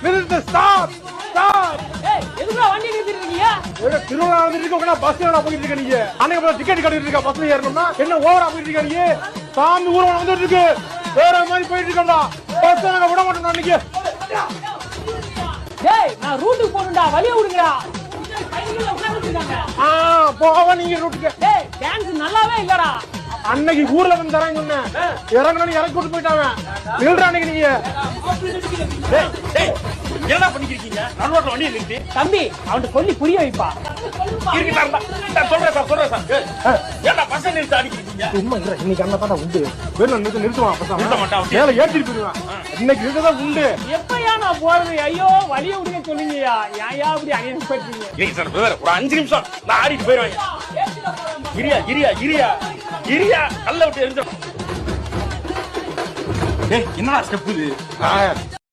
நிறுத்து stop stop. ஏய் எதுக்குடா வண்டி நிறுத்திட்டு இருக்கீங்க? திருவிழா வந்துட்டு இருக்க பஸ்ல போயிட்டு இருக்க நீங்க. அன்னைக்கு டிக்கெட் கட்டிட்டு இருக்க பஸ்ல ஏறணும்னா என்ன ஓவரா போயிட்டு இருக்க நீங்க? சாமி ஊர்வலம் வந்துட்டு இருக்கு. வேற மாதிரி போயிட்டு இருக்கோம்டா. பஸ் நாங்க விட மாட்டோம் அன்னைக்கு. டேய் நான் ரூட்டுக்கு போறேன்டா, வழிய விடுங்கடா. போவா நீங்க ரூட்டுக்கு. டேய் டான்ஸ் நல்லாவே இல்லடா. அன்னைக்கு ஊர்ல வந்து தரேன் சொன்னேன். இறங்கணும் இறக்கி விட்டு போயிட்டாங்க. நில்றா அன்னைக்கு நீங்க. என்னடா பண்ணிக்கிறீங்க? நடுரோட்ல வண்டியை நிறுத்தி. தம்பி அவன்கிட்ட சொல்லி புரிய வைப்பா. சொல்றேன் சார். ஏன்டா பசங்க நிறுத்தி அடிக்கிறீங்க? சும்மா இல்ல, இன்னைக்கு அண்ணா தான் உண்டு. வேற நிறுத்துவான் பசங்க. நிறுத்த மாட்டான். மேல ஏத்திட்டு போயிடுவான். இன்னைக்கு நிறுத்ததான் உண்டு. எப்பயா நான் போறது? ஐயோ வழிய விடுங்க சொல்லுங்கயா. ஏன்யா இப்படி அநியாயம் பண்றீங்க? ஏய் சார் ஒரு 5 நிமிஷம் நான் ஆடிட்டு போயிடுவேன். இரியா கல்ல விட்டு எரிஞ்சோம். என்னடா ஸ்டெப் இது?